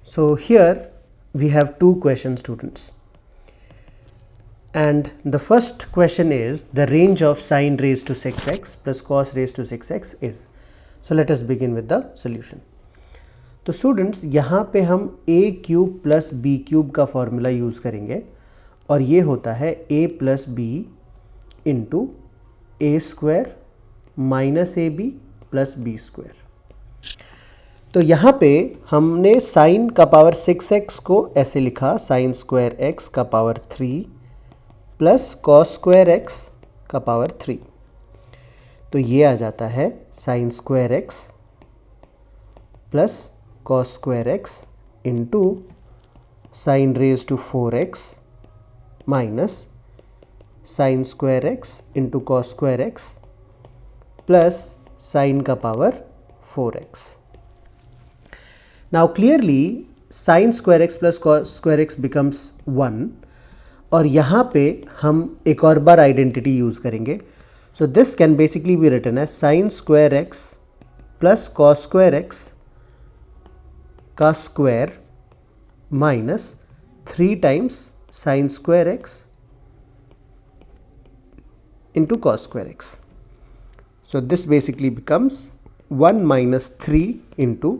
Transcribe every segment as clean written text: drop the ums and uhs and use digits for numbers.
So here we have two questions, students, and the first question is the range of sine raised to 6x plus cos raised to 6x is. So let us begin with the solution. तो students यहाँ पे हम a cube plus B cube का formula use करेंगे और ये होता है a plus B into A square minus A B plus B square. तो यहाँ पे हमने साइन का पावर 6x को ऐसे लिखा साइन स्क्वायर x का power 3 plus cos square x का पावर 3. तो ये आ जाता है sine square x plus cos square x into sine raise to 4x minus sine square x into cos square x plus sine का power 4x. Now clearly sin square x plus cos square x becomes 1 और यहाँ पे हम एक और बार identity use करेंगे. So this can basically be written as sin square x plus cos square x का square minus 3 times sin square x into cos square x. So this basically becomes 1 minus 3 into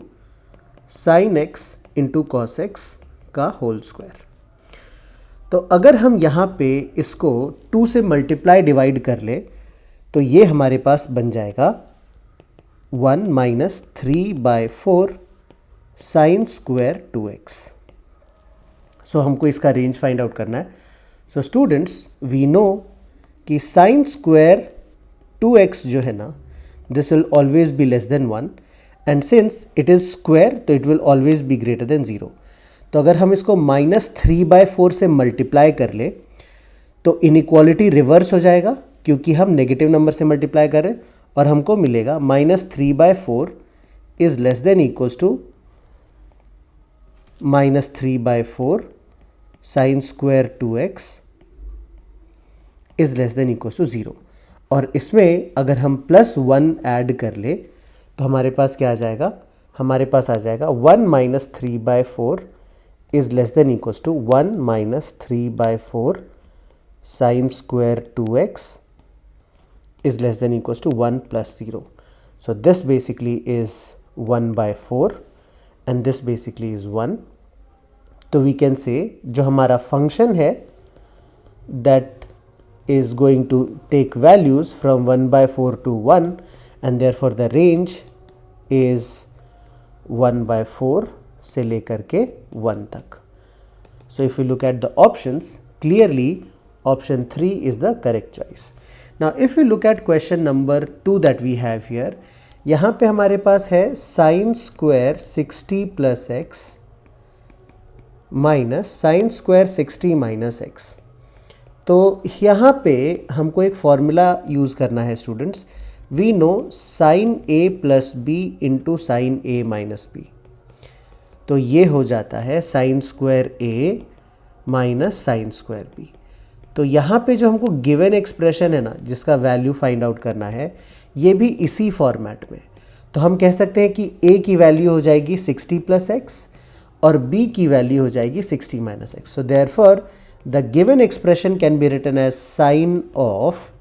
sine x into cos x का whole square. तो अगर हम यहाँ पे इसको 2 से multiply divide कर ले तो ये हमारे पास बन जाएगा 1 माइनस 3/4 साइन स्क्वायर 2x. सो हमको इसका रेंज फाइंड आउट करना है. सो स्टूडेंट्स वी नो कि साइन स्क्वायर 2x जो है ना, this will always be less than 1 and since it is square तो it will always be greater than 0. तो अगर हम इसको माइनस 3/4 से मल्टीप्लाई कर ले तो इनइक्वालिटी रिवर्स हो जाएगा क्योंकि हम नेगेटिव नंबर से मल्टीप्लाई कर रहे हैं और हमको मिलेगा minus 3/4 is less than equals to minus 3/4 sine square 2x is less than equals to 0. और इसमें अगर हम प्लस 1 ऐड कर ले तो हमारे पास क्या आ जाएगा, हमारे पास आ जाएगा 1 minus 3/4 is less than equals to 1 minus 3/4 sine square 2x is less than equals to 1 plus 0. So this basically is 1/4 and this basically is 1. तो वी कैन से जो हमारा फंक्शन है that is going to take values from 1/4 to 1 and therefore the range is 1/4 से लेकर के 1 तक. So if you look at the options, clearly option 3 is the correct choice. Now if we look at question number 2 that we have here, यहाँ पे हमारे पास है sin square 60 plus x minus sin square 60 minus x. तो यहाँ पे हमको एक formula use करना है students. We know sin a plus b into sin a minus b. तो ये हो जाता है sin square a minus sine square b. तो यहाँ पे जो हमको गिवन एक्सप्रेशन है ना जिसका वैल्यू फाइंड आउट करना है ये भी इसी फॉर्मेट में. तो हम कह सकते हैं कि a की वैल्यू हो जाएगी 60 प्लस x और b की वैल्यू हो जाएगी 60 minus x. So therefore the given expression can be written as sine of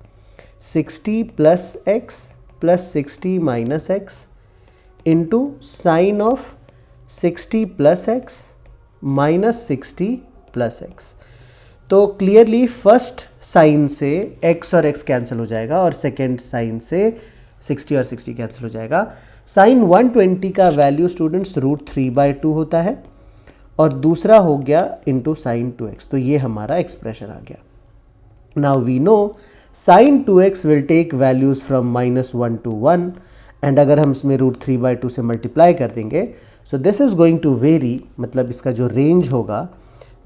60 plus x plus 60 minus x into sine of 60 plus x minus 60 plus x. तो clearly first sign से x और x cancel हो जाएगा और second sign से 60 और 60 cancel हो जाएगा. साइन 120 का वैल्यू स्टूडेंट्स √3/2 होता है और दूसरा हो गया इंटू साइन 2x. तो ये हमारा एक्सप्रेशन आ गया. Now we know sin 2x will take values from -1 to 1 and अगर हम इसमें √3/2 से मल्टीप्लाई कर देंगे so this is going to vary, मतलब इसका जो रेंज होगा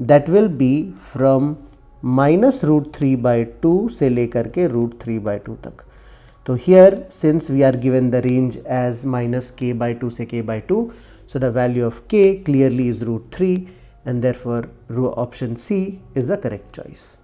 दैट विल बी फ्रॉम -√3/2 से लेकर के √3/2 तक. तो here since we are given the range as -k/2 से k/2 so the value of k clearly is √3 and therefore option C is the correct choice.